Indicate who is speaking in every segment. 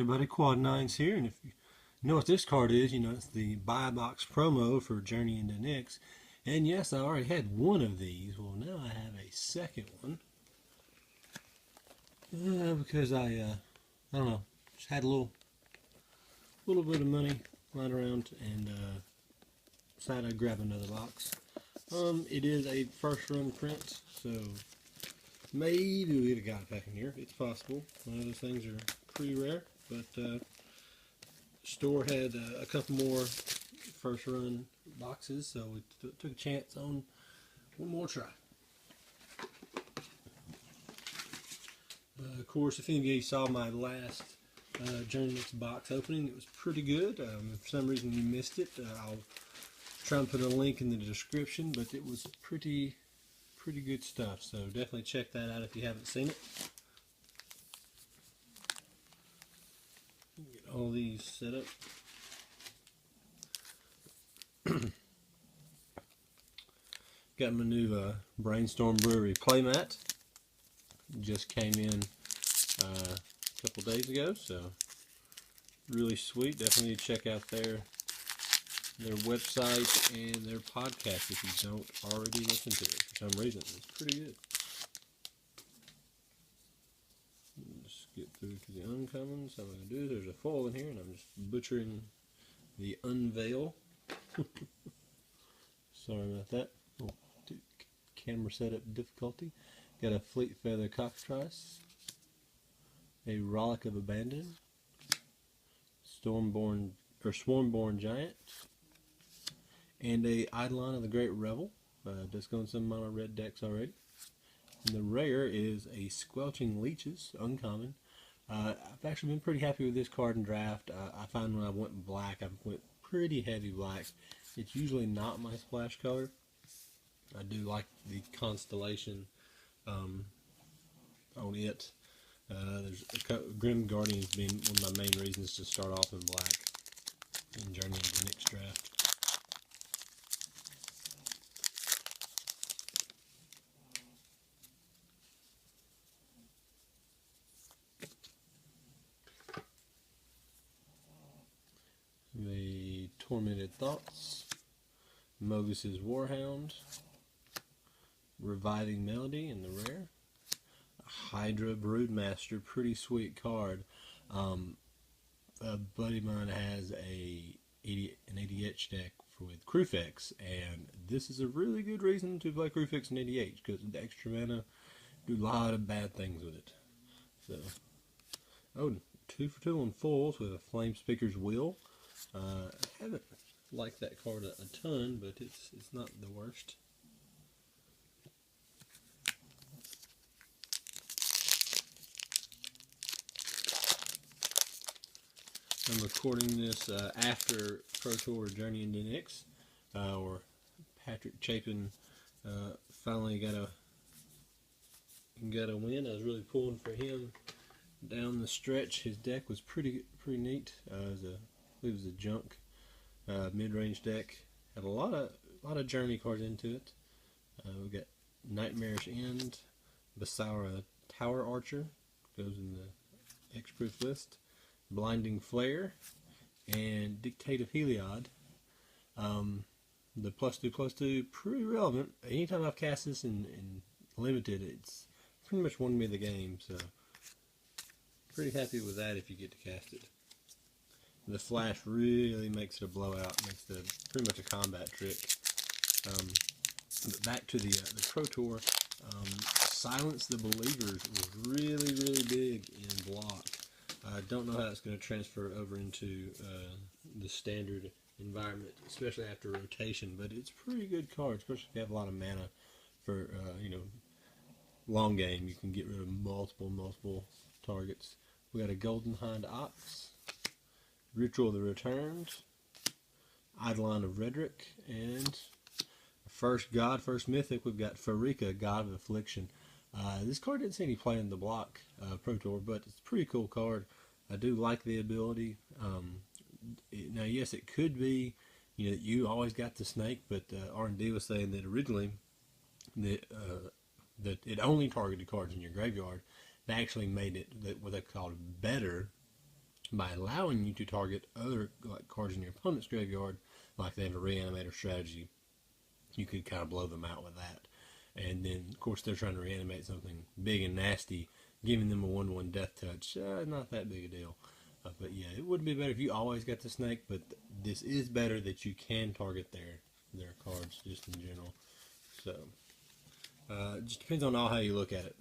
Speaker 1: everybody, Quad9s here, and if you know what this card is, you know it's the buy box promo for Journey into Nyx. And yes, I already had one of these. Well, now I have a second one. Because I don't know, just had a little bit of money lying around and decided I'd grab another box. It is a first run print, so maybe we'll get a guide pack in here. It's possible. One of those things are pretty rare, but store had a couple more first run boxes, so we took a chance on one more try. Of course, if any of you saw my last Journey Nyx box opening, it was pretty good. If for some reason you missed it, I'll try and put a link in the description, but it was pretty good stuff, so definitely check that out if you haven't seen it. Get all these set up. Got my new Brainstorm Brewery playmat. Just came in a couple days ago, so really sweet. Definitely need to check out their website and their podcast if you don't already listen to it for some reason. It's pretty good. Just get through to the uncommons. I'm going to do, there's a foil in here, and I'm just butchering the unveil. Sorry about that. Oh, camera setup difficulty. Got a Fleet Feather Cockatrice, a Rollick of Abandon, Swarmborn Giant, and a Eidolon of the Great Revel. Just going some of my red decks already. And the rare is a Squelching Leeches, uncommon. I've actually been pretty happy with this card in draft. I find when I went black, I went pretty heavy black. It's usually not my splash color. I do like the Constellation on it. There's Grim Guardians being one of my main reasons to start off in black in Journey into Nyx draft. The Tormented Thoughts, Mogus's Warhound, Reviving Melody in the rare, Hydra Broodmaster, pretty sweet card. A buddy of mine has an ADH deck with Crufix, and this is a really good reason to play Crufix and ADH because the extra mana do a lot of bad things with it. So, oh, 2 for 2 on foils with a Flame Speaker's Will. I haven't liked that card a ton, but it's not the worst. I'm recording this after Pro Tour Journey into Nyx, where Patrick Chapin finally got a win. I was really pulling for him down the stretch. His deck was pretty neat. It was a junk mid-range deck. Had a lot of Journey cards into it. We got Nightmare's End, Basara Tower Archer goes in the X-Proof list. Blinding Flare, and Dictate of Heliod. The +2/+2, pretty relevant. Anytime I've cast this in Limited, it's pretty much won me the game, so pretty happy with that if you get to cast it. The Flash really makes it a blowout, makes it pretty much a combat trick. But back to the Pro Tour, Silence the Believers was really big in block. I don't know how it's going to transfer over into the standard environment, especially after rotation, but it's a pretty good card, especially if you have a lot of mana for, long game. You can get rid of multiple targets. We got a Golden Hind Ox, Ritual of the Returned, Eidolon of Redrick, and first mythic, we've got Pharika, God of Affliction. This card didn't see any play in the block Pro Tour, but it's a pretty cool card. I do like the ability. Now, yes, it could be, you always got the snake, but R&D was saying that originally that it only targeted cards in your graveyard. They actually made it what they called better by allowing you to target other like cards in your opponent's graveyard, like they have a reanimator strategy. You could kind of blow them out with that. And then, of course, they're trying to reanimate something big and nasty, giving them a 1/1 death touch. Not that big a deal. But yeah, it would be better if you always got the snake, but this is better that you can target their cards just in general. So, it just depends on how you look at it.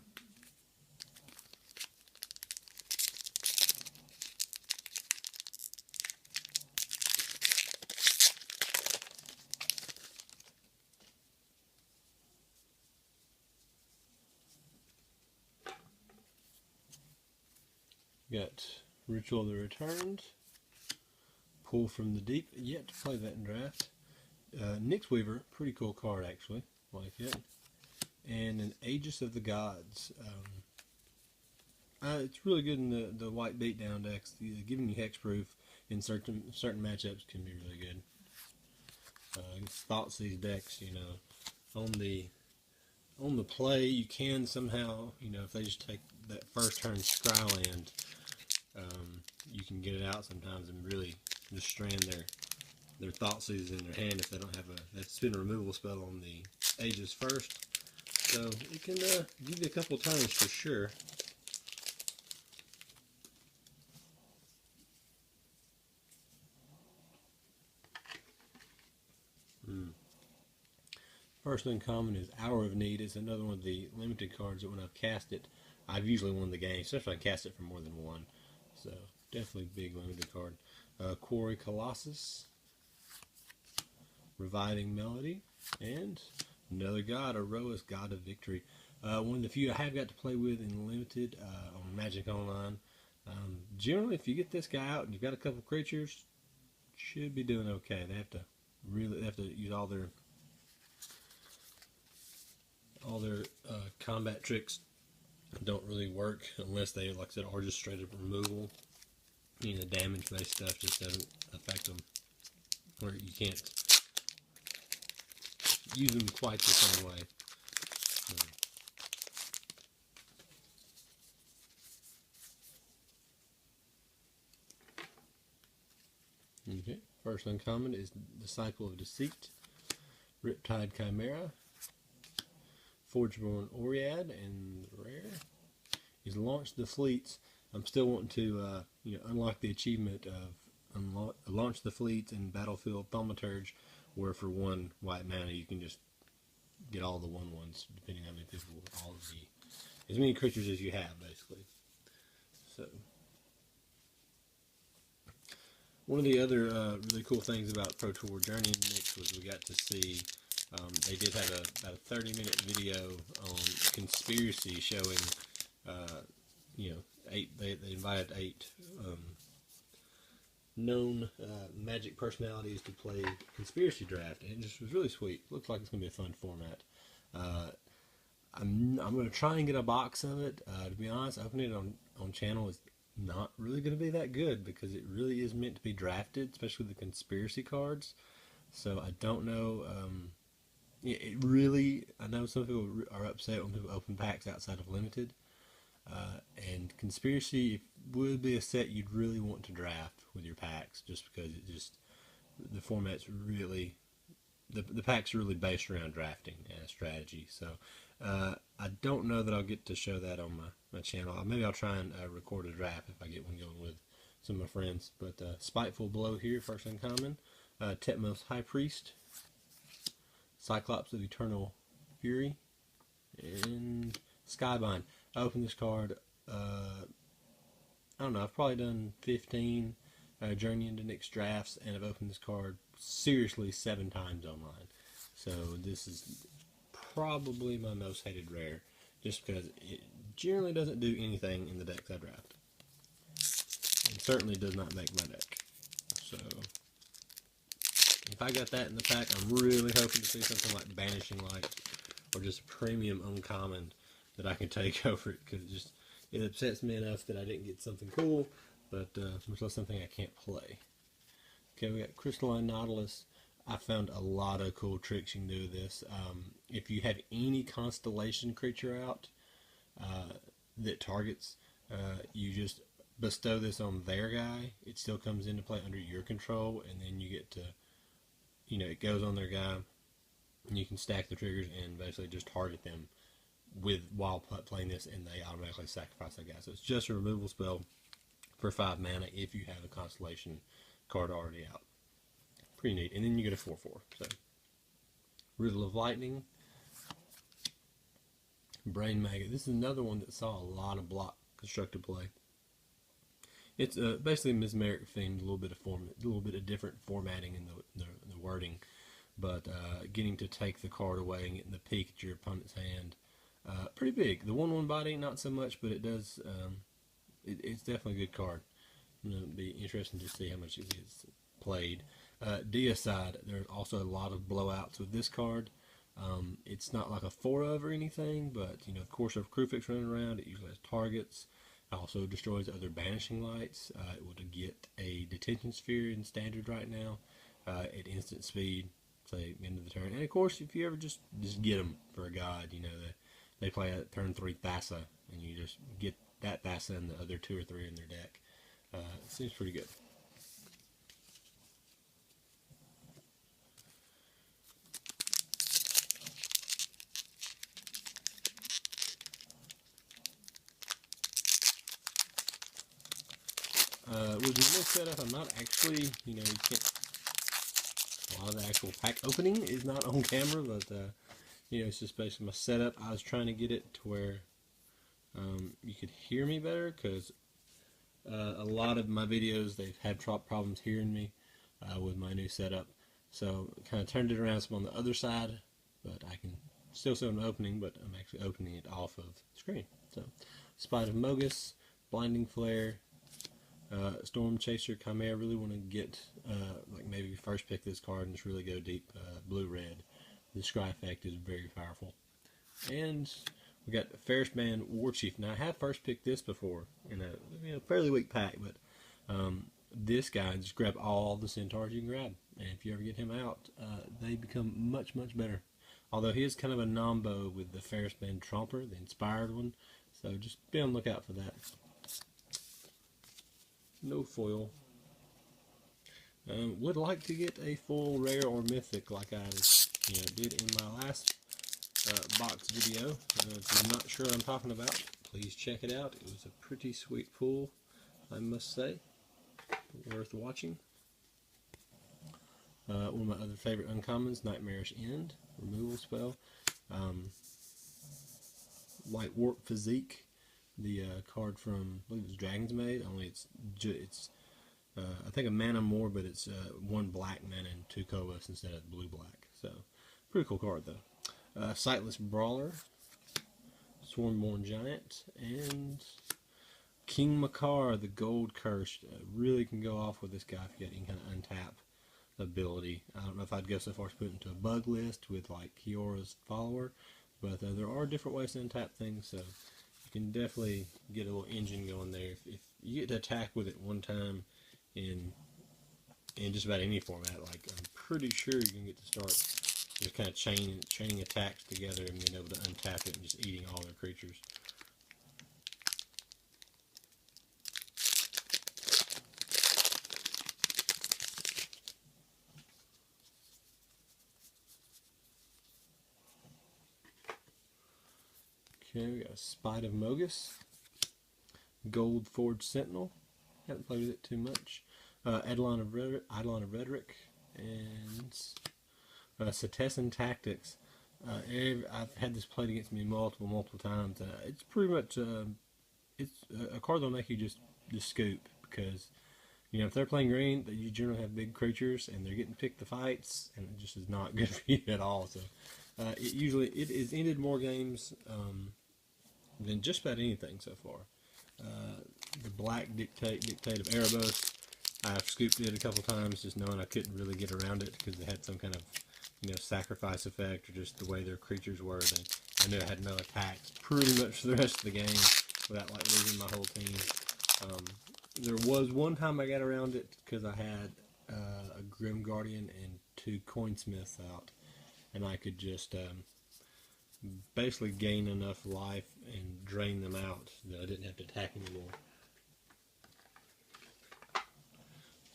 Speaker 1: Got Ritual of the Returned, Pull from the Deep, yet to play that in draft. Nyx Weaver, pretty cool card actually, like it. And an Aegis of the Gods. It's really good in the white beatdown decks. Giving you hexproof in certain matchups can be really good. Thoughtseize decks, on the play, you can somehow, if they just take that first turn Scryland, you can get it out sometimes and really just strand their Thoughtseize in their hand if they don't have that spin removal spell on the Aegis first. So it can give you a couple turns for sure. First uncommon is Hour of Need. It's another one of the limited cards that when I've cast it, I've usually won the game, especially if I cast it for more than one. So definitely big limited card. Quarry Colossus, Reviving Melody, and another god, Aroas, God of Victory. One of the few I have got to play with in limited on Magic Online. Generally, if you get this guy out and you've got a couple creatures, should be doing okay. They have to use all their combat tricks. Don't really work unless they, like I said, are just straight up removal. Damage based stuff just doesn't affect them, or you can't use them quite the same way. Okay, first uncommon is Disciple of Deceit, Riptide Chimera, Forgeborn Oread, and rare is Launch the Fleets. I'm still wanting to unlock the achievement of Launch the Fleets in Battlefield Thaumaturge, where for one white mana you can just get all the 1/1s, depending on how many people, as many creatures as you have, basically. So, one of the other really cool things about Pro Tour Journey and Nyx was we got to see, they did have about a 30-minute video on Conspiracy showing, they invited 8 known Magic personalities to play Conspiracy Draft, and it just was really sweet. Looks like it's going to be a fun format. I'm going to try and get a box of it. To be honest, opening it on channel is not really going to be that good because it really is meant to be drafted, especially the conspiracy cards. So I don't know. I know some people are upset when people open packs outside of limited. And Conspiracy would be a set you'd really want to draft with your packs, just because the format's really, the packs are really based around drafting and strategy. So I don't know that I'll get to show that on my channel. Maybe I'll try and record a draft if I get one going with some of my friends. But Spiteful Blow here, first uncommon. Tetmos High Priest, Cyclops of Eternal Fury, and Skybind. I opened this card, I don't know, I've probably done 15 Journey into Nyx drafts, and I've opened this card seriously 7 times online. So this is probably my most hated rare, just because it generally doesn't do anything in the decks I draft. And certainly does not make my deck. So if I got that in the pack, I'm really hoping to see something like Banishing Light, or just a premium uncommon that I can take over it, because it upsets me enough that I didn't get something cool, but much less something I can't play. Okay, we got Crystalline Nautilus. I found a lot of cool tricks you can do with this. If you have any constellation creature out that targets, you just bestow this on their guy, it still comes into play under your control, and then you get to, it goes on their guy, and you can stack the triggers and basically just target them while playing this, and they automatically sacrifice that guy. So it's just a removal spell for 5 mana if you have a Constellation card already out. Pretty neat. And then you get a 4/4. So Riddle of Lightning, Brain Maggot. This is another one that saw a lot of block constructed play. It's basically Mesmeric themed, a little bit of different formatting in the wording, but getting to take the card away and getting the peek at your opponent's hand, pretty big. The 1/1 body, not so much, but it does. It's definitely a good card. It'll be interesting to see how much it gets played. Deicide, there's also a lot of blowouts with this card. It's not like a 4-of or anything, but of course, if Kruphix running around, it usually has targets. It also destroys other Banishing Lights. It would get a Detention Sphere in Standard right now at instant speed, say end of the turn. And of course, if you ever just get them for a god, they play a turn 3 Thassa, and you just get that Thassa and the other 2 or 3 in their deck. It seems pretty good. With the new setup, I'm not actually, you can't, a lot of the actual pack opening is not on camera, but, it's just basically my setup. I was trying to get it to where you could hear me better, because a lot of my videos, they've had problems hearing me with my new setup. So kind of turned it around so I'm on the other side, but I can still see an opening, but I'm actually opening it off of the screen. So, Spite of Mogis, Blinding Flare, Storm Chaser, Chimera. I really want to get, like maybe first pick this card and just really go deep blue-red. The Scry effect is very powerful. And we got Ferris Band Warchief. Now, I have first picked this before in a fairly weak pack, but this guy, just grab all the Centaurs you can grab. And if you ever get him out, they become much, much better. Although he is kind of a nombo with the Ferris Band Tromper, the inspired one. So just be on the lookout for that. No foil. Would like to get a full rare or mythic like I did in my last box video. If you're not sure what I'm talking about, please check it out. It was a pretty sweet pull, I must say. Worth watching. One of my other favorite uncommons, Nightmarish End, removal spell. Like Warp Physique, the card from, I believe it was Dragon's Maid, only it's I think a mana more, but it's 1 black mana and 2 colorless instead of blue-black. So, pretty cool card though. Sightless Brawler, Swarmborn Giant, and King Makar, the Gold Curse. Really can go off with this guy if you got any kind of untap ability. I don't know if I'd go so far as put it into a bug list with like Kiora's Follower, but there are different ways to untap things, so you can definitely get a little engine going there. If you get to attack with it one time in just about any format, like I'm pretty sure you can get to start just kind of chaining attacks together and being able to untap it and just eating all their creatures. Okay, we got a Spite of Mogis, Gold Forge Sentinel. Haven't played with it too much. Eidolon of Rhetoric, and Setessan Tactics. I've had this played against me multiple times. It's pretty much it's a card that'll make you just scoop, because if they're playing green, you generally have big creatures and they're getting picked the fights, and it just is not good for you at all. So it is ended more games than just about anything so far. The Black Dictate of Erebos, I've scooped it a couple times just knowing I couldn't really get around it because they had some kind of sacrifice effect, or just the way their creatures were. I knew I had no attacks pretty much for the rest of the game without like losing my whole team. There was one time I got around it because I had a Grim Guardian and 2 Coinsmiths out, and I could just basically gain enough life and drain them out that I didn't have to attack anymore.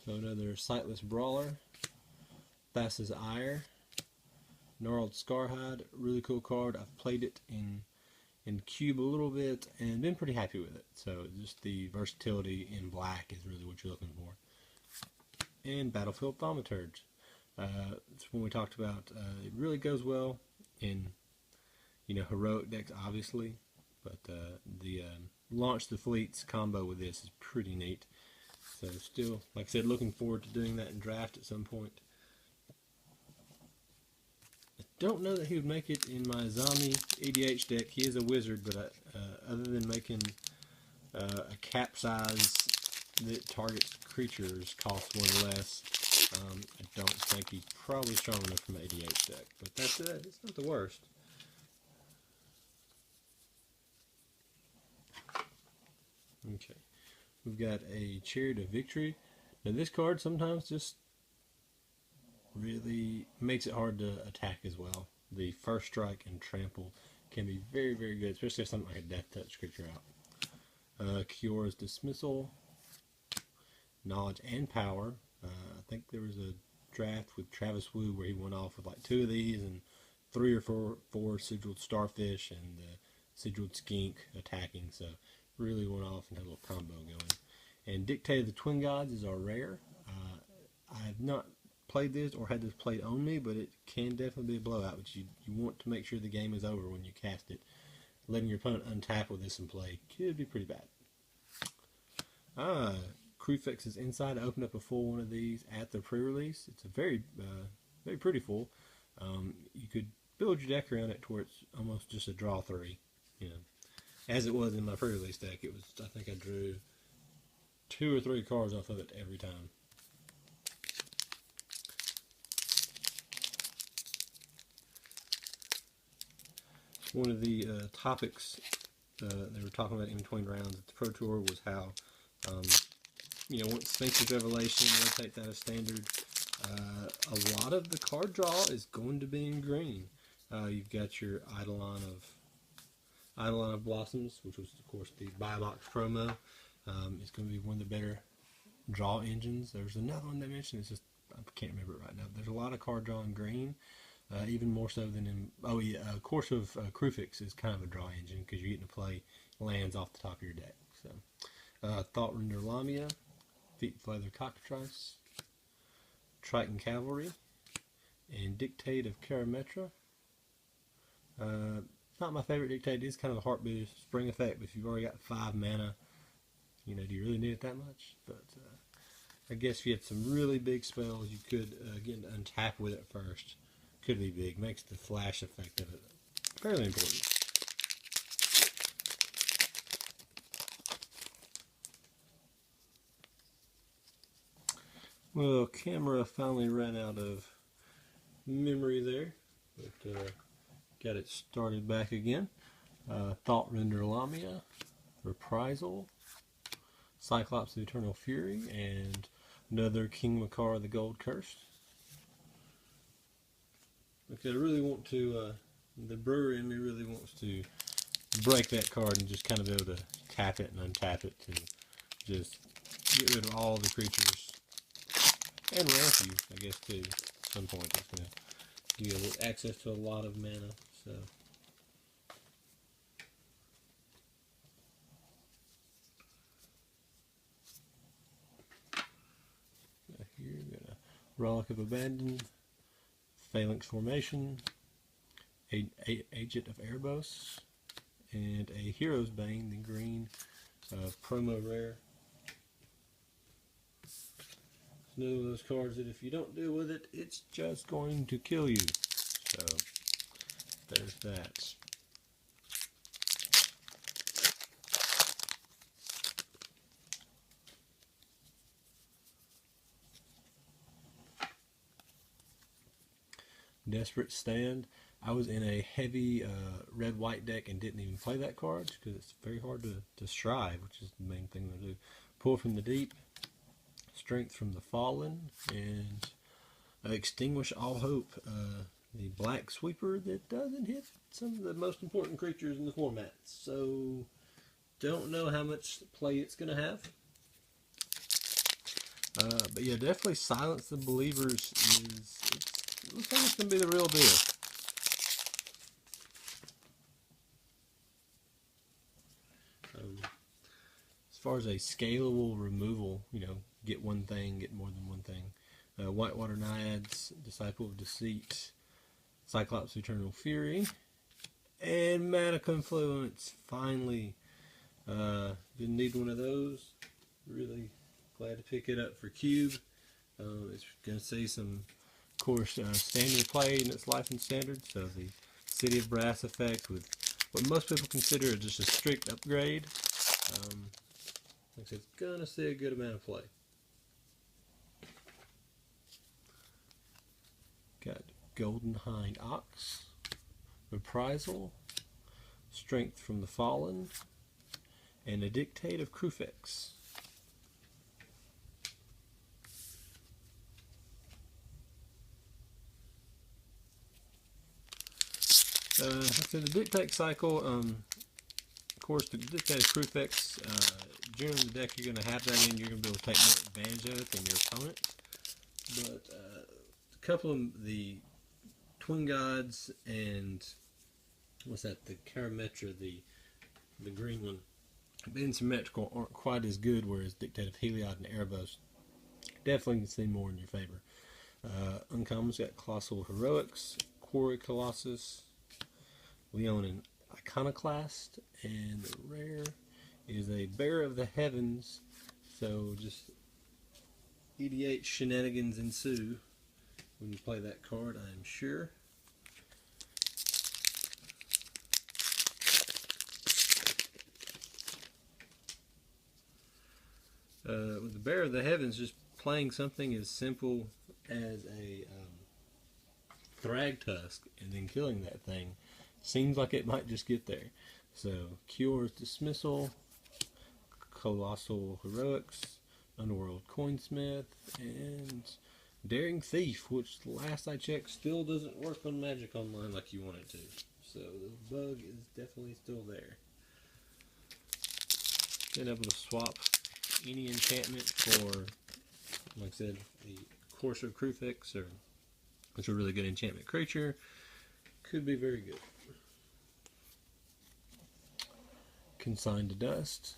Speaker 1: So another Sightless Brawler, Thassa's Ire, Gnarled Scarhide, really cool card. I've played it in Cube a little bit and been pretty happy with it. So just the versatility in black is really what you're looking for. And Battlefield Thaumaturge. It's when we talked about it really goes well in heroic decks, obviously, but the Launch the Fleets combo with this is pretty neat. So still, like I said, looking forward to doing that in draft at some point. I don't know that he would make it in my Zami EDH deck. He is a wizard, but other than making a capsize that targets creatures costs one less, I don't think he's probably strong enough from an EDH deck. But that's it. It's not the worst. Okay. We've got a Chariot of Victory. Now this card sometimes just really makes it hard to attack as well. The First Strike and Trample can be very, very good, especially if something like a Death Touch creature out. Kiora's Dismissal, Knowledge and Power. I think there was a draft with Travis Wu where he went off with like 2 of these and 3 or 4 Sigiled Starfish and the Sigiled Skink attacking. So really went off and had a little combo going. And Dictate of the Twin Gods is our rare. I have not played this or had this played on me, but it can definitely be a blowout. But you want to make sure the game is over when you cast it. Letting your opponent untap with this and play could be pretty bad. Crufex's Inside. I opened up a full one of these at the pre-release. It's a very pretty full. You could build your deck around it to where it's almost just a draw 3. As it was in my pre-release deck, it was, I think I drew 2 or 3 cards off of it every time. One of the topics they were talking about in between rounds at the Pro Tour was how, once Sphinx's Revelation rotates out of standard, a lot of the card draw is going to be in green. You've got your Eidolon of Blossoms, which was, of course, the buy box promo. It's going to be one of the better draw engines. There's another one they mentioned. It's just I can't remember it right now. There's a lot of card draw in green, even more so than in Course of Crufix is kind of a draw engine because you're getting to play lands off the top of your deck. So, Thoughrender Lamia, Feet Feather Cockatrice, Triton Cavalry, and Dictate of Karametra. Not my favorite Dictate. It is kind of a heartbeat spring effect, but if you've already got 5 mana, do you really need it that much? But I guess if you had some really big spells, you could get to untap with it first. Could be big. Makes the flash effect of it fairly important. Well, camera finally ran out of memory there, but got it started back again. Thoughrender Lamia, Reprisal, Cyclops of Eternal Fury, and another King Makar the Gold Curse. Okay, I really want to, the brewer in me really wants to break that card and just kind of be able to tap it and untap it and just get rid of all the creatures. And ramp you, I guess, too. At some point, it's going to give you access to a lot of mana, so. Here we've got a Relic of Abandon, Phalanx Formation, Agent of Erebos, and a Hero's Bane, the green promo rare. It's another one of those cards that if you don't deal with it, it's just going to kill you. So, there's that. Desperate Stand. I was in a heavy red-white deck and didn't even play that card because it's very hard to strive, which is the main thing to do. Pull from the Deep, Strength from the Fallen, and Extinguish All Hope. The black sweeper that doesn't hit some of the most important creatures in the format. So, don't know how much play it's going to have. But yeah, definitely Silence the Believers it looks like it's going to be the real deal. As far as a scalable removal, get one thing, get more than one thing. Whitewater Naiads, Disciple of Deceit, Cyclops Eternal Fury, and Mana Confluence. Finally, didn't need one of those. Really glad to pick it up for Cube. It's going to see some, of course, standard play in its life and standard. So the City of Brass effect with what most people consider just a strict upgrade. Like I said, it's going to see a good amount of play. Got Golden Hind Ox, Reprisal, Strength from the Fallen, and a Dictate of Crufex. So the Dictate cycle, of course, the Dictate of Crufex, generally in the deck you're going to have that in, you're going to be able to take more advantage of it than your opponent. But a couple of the Twin Gods and what's that? The Karametra, the green one, being symmetrical aren't quite as good. Whereas Dictate of Heliod and Erebos definitely can see more in your favor. Uncommons got Colossal Heroics, Quarry Colossus, Leonin Iconoclast, and the rare is a Bearer of the Heavens. So just EDH shenanigans ensue when you play that card, I'm sure. With the Bearer of the Heavens, just playing something as simple as a Thragtusk and then killing that thing seems like it might just get there. So, Cures Dismissal, Colossal Heroics, Underworld Coinsmith, and Daring Thief, which last I checked still doesn't work on Magic Online like you want it to. So the bug is definitely still there. Been able to swap any enchantment for, like I said, the Courser Crufex, which is a really good enchantment creature. Could be very good. Consigned to Dust,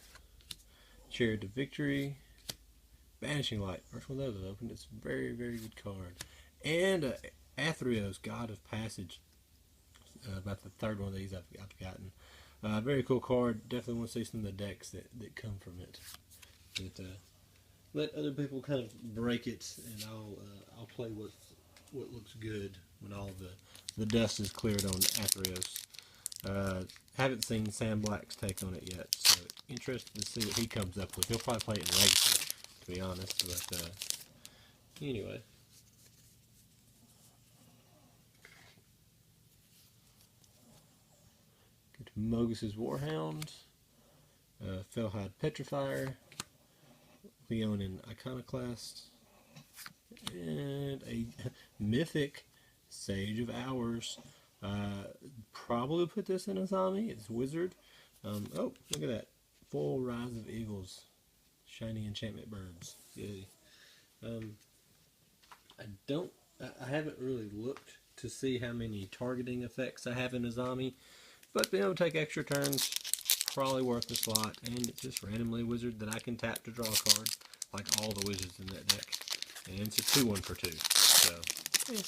Speaker 1: Chariot to Victory, Banishing Light. First one of those I've opened. It's a very, very good card. And Athreos, God of Passage. About the third one of these I've gotten. Very cool card. Definitely want to see some of the decks that come from it. But, let other people kind of break it, and I'll play what looks good when all the dust is cleared on Athreos. Haven't seen Sam Black's take on it yet, so interested to see what he comes up with. He'll probably play it in Legacy, to be honest, but anyway. Go to Mogus's Warhound, Felhide Petrifier, Leonin Iconoclast, and a mythic Sage of Hours. Probably put this in Azami. It's Wizard. Oh, look at that. Full Rise of Eagles. Shiny Enchantment Birds. Yay. I haven't really looked to see how many targeting effects I have in Azami, but being able to take extra turns, probably worth a slot, and it's just randomly Wizard that I can tap to draw a card, like all the wizards in that deck. And it's a 2-1 for 2. So, yeah.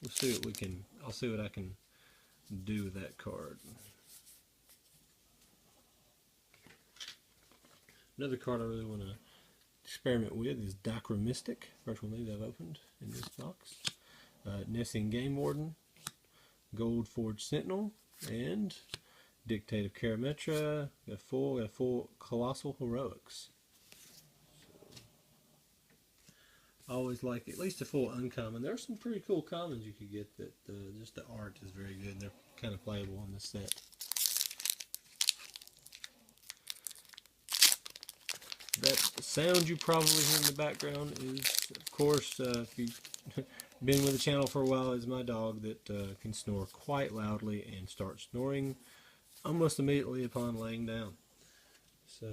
Speaker 1: We'll see what I'll see what I can do with that card. Another card I really want to experiment with is Dichromistic. First one of these I've opened in this box. Nessian Game Warden, Gold Forge Sentinel, and Dictate of Karametra. Got a full Colossal Heroics. I always like at least a full uncommon. There are some pretty cool commons you could get that just the art is very good and they're kind of playable on this set. That sound you probably hear in the background is, of course, if you've been with the channel for a while, is my dog that can snore quite loudly and start snoring almost immediately upon laying down. So,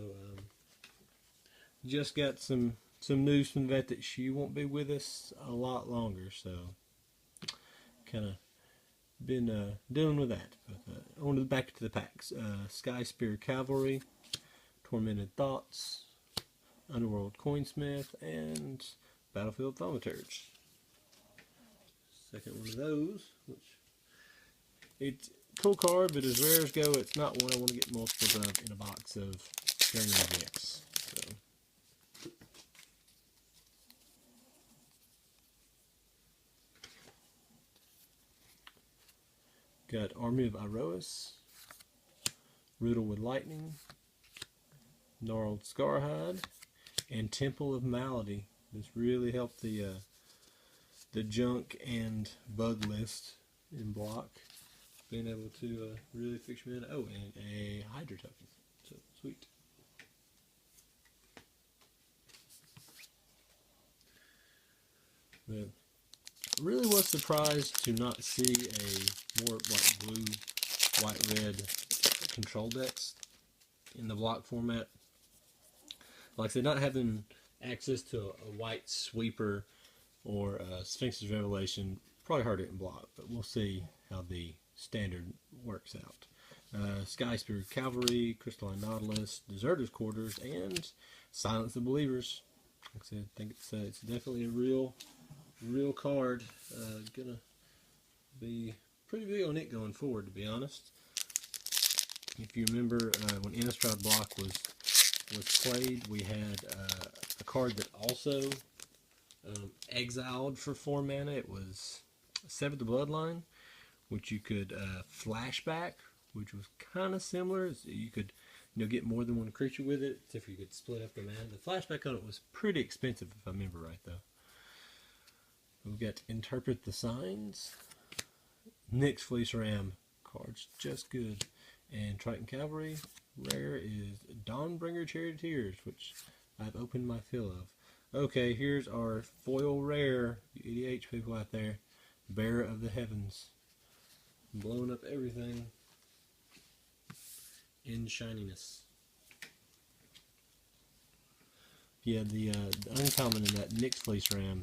Speaker 1: just got some news from Vet that she won't be with us a lot longer, so kind of been dealing with that. But on to back to the packs. Sky Spear Cavalry, Tormented Thoughts, Underworld Coinsmith, and Battlefield Thaumaturge. Second one of those, which it's a cool card, but as rare as go, it's not one I want to get multiples of in a box of Journeyman decks. So. Got Army of Iroas, Riddle with Lightning, Gnarled Scarhide, and Temple of Malady. This really helped the junk and bug list in block. Being able to really fix me in. Oh, and a Hydra token. So sweet. But really was surprised to not see a more like blue, white, red control decks in the block format. Like I said, not having access to a white sweeper or Sphinx's Revelation, probably hard to get in block, but we'll see how the standard works out. Sky Spear Cavalry, Crystalline Nautilus, Deserter's Quarters, and Silence the Believers. Like I said, I think it's definitely a real card. Gonna be pretty big on it going forward, to be honest. If you remember when Innistrad block was played, we had a card that also exiled for 4 mana. It was Sever the Bloodline, which you could flashback, which was kind of similar. So you could get more than one creature with it, if you could split up the mana. The flashback on it was pretty expensive, if I remember right, though. We've got Interpret the Signs, Nyx Fleece Ram cards, just good, and Triton Cavalry. Rare is Dawnbringer Charioteers, which I've opened my fill of. Okay, here's our foil rare, you EDH people out there, Bearer of the Heavens, blowing up everything in shininess. Yeah, the uncommon in that Nyx Fleece Ram,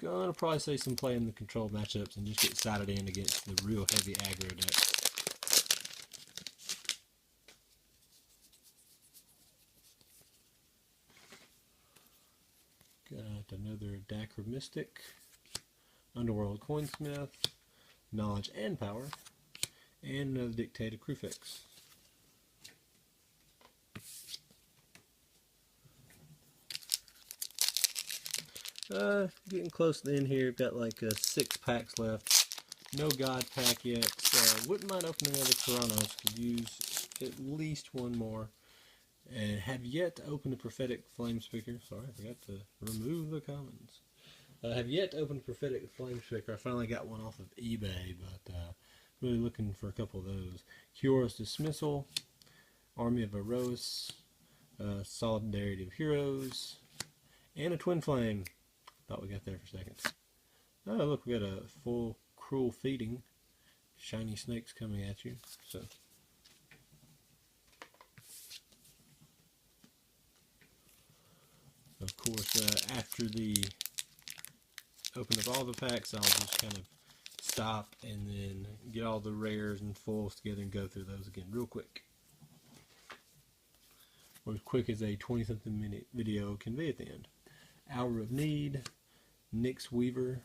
Speaker 1: gonna probably see some play in the control matchups and just get sided in against the real heavy aggro decks. Got another Dacromystic, Underworld Coinsmith, Knowledge and Power, and another Dictator Crufix. Getting close to the end here. Got like 6 packs left. No God pack yet. Wouldn't mind opening another Toronto's. Could use at least one more. And have yet to open the Prophetic Flame Speaker. Sorry, I forgot to remove the commons. Have yet to open the Prophetic Flame Speaker. I finally got one off of eBay, but really looking for a couple of those. Kiyora's Dismissal, Army of Iroas, Solidarity of Heroes, and a Twin Flame. Thought we got there for a second. Oh, look, we got a full Cruel Feeding. Shiny snakes coming at you. So, of course, after the open up all the packs, I'll just kind of stop and then get all the rares and foils together and go through those again real quick. Or as quick as a 20-something minute video can be at the end. Hour of Need, Nyx Weaver,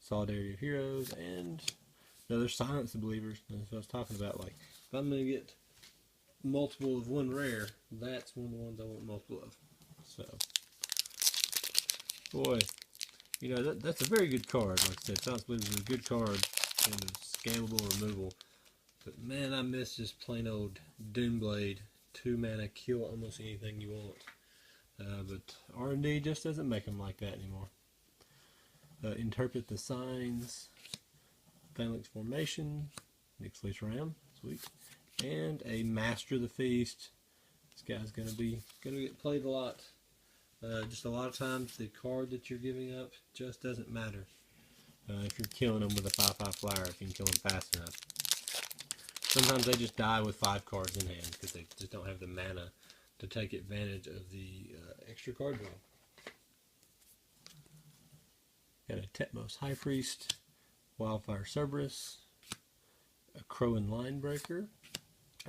Speaker 1: Solidarity of Heroes, and another Silence the Believers. That's what I was talking about. Like, if I'm going to get multiple of one rare, that's one of the ones I want multiple of. So, boy, that's a very good card. Like I said, Silence the Believers is a good card in the scalable removal. But man, I miss just plain old Doomblade. 2 mana, kill almost anything you want. But R&D just doesn't make them like that anymore. Interpret the Signs, Phalanx Formation, Nyx Fleece Ram, sweet, and a Master of the Feast. This guy's gonna get played a lot. Just a lot of times the card that you're giving up just doesn't matter. If you're killing them with a 5/5 flyer, if you can kill them fast enough. Sometimes they just die with 5 cards in hand because they just don't have the mana to take advantage of the extra card draw. Got a Tetmos High Priest, Wildfire Cerberus, a Crowan Linebreaker.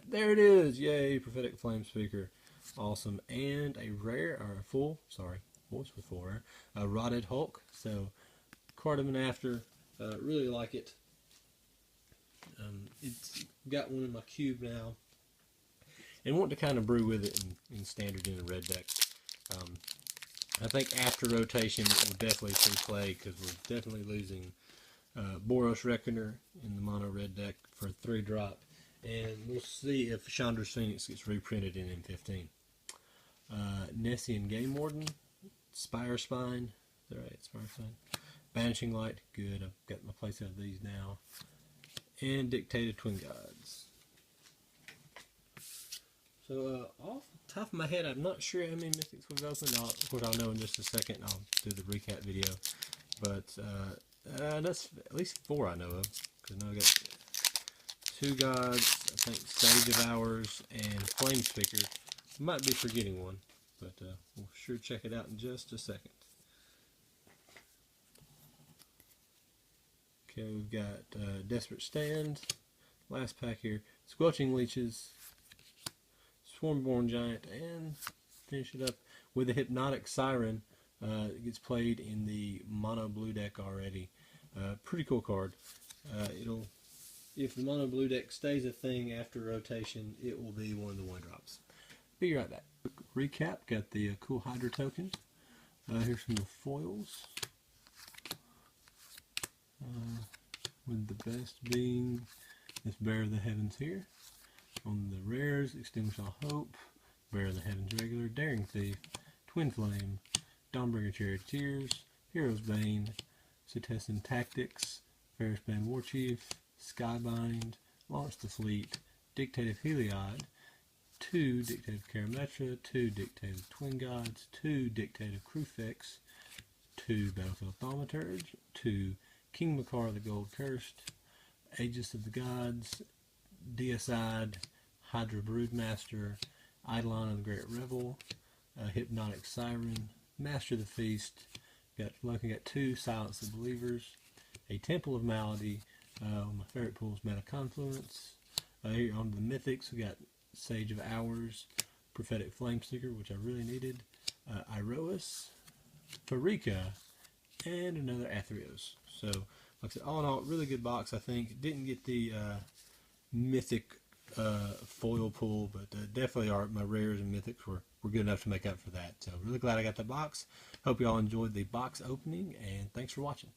Speaker 1: There it is! Yay! Prophetic Flame Speaker. Awesome. And a rare, or a full, sorry, voice with full rare, a Rotted Hulk. So, card of an after. Really like it. It's got one in my cube now. And want to kind of brew with it in standard in a red deck. I think after rotation it will definitely see play because we're definitely losing Boros Reckoner in the mono red deck for a 3-drop. And we'll see if Chandra's Phoenix gets reprinted in M15. Nessian Game Warden, Spire Spine, is that right? Spire Spine. Banishing Light, good. I've got my place out of these now. And Dictated Twin Gods. So, off the top of my head, I'm not sure how many Mythics we've opened. Of course, I'll know in just a second. I'll do the recap video. But, that's at least 4 I know of. Because now I've got 2 Gods, I think Sage of Hours, and Flame Speaker. Might be forgetting one, but we'll sure check it out in just a second. Okay, we've got Desperate Stand, last pack here, Squelching Leeches, Swarmborn Giant, and finish it up with a Hypnotic Siren. It gets played in the mono blue deck already. Pretty cool card. If the mono blue deck stays a thing after rotation, it will be one of the 1-drops. Be right back. Recap, got the cool Hydra token. Here's some of the foils. With the best being this Bear of the Heavens here. On the rares, Extinguish All Hope, Bear of the Heavens regular, Daring Thief, Twin Flame, Dawnbringer Charioteers, Hero's Bane, Setessan Tactics, Ferris Band Warchief, Skybind, Launch the Fleet, Dictative Heliod, 2 Dictative Karametra, 2 Dictative Twin Gods, 2 Dictative Crufix, 2 Battlefield Thaumaturge, 2 King Makar the Gold Cursed, Aegis of the Gods, Deicide, Hydra Broodmaster, Eidolon of the Great Revel, Hypnotic Siren, Master of the Feast, got 2 Silence the Believers, a Temple of Malady, my favorite pool is Meta Confluence. Here on the Mythics, we got Sage of Hours, Prophetic Flame Sticker, which I really needed, Iroas, Pharika, and another Athreos. So, like I said, all in all, really good box, I think. Didn't get the Mythic foil pool, but definitely my rares and Mythics were good enough to make up for that. So, really glad I got the box. Hope you all enjoyed the box opening, and thanks for watching.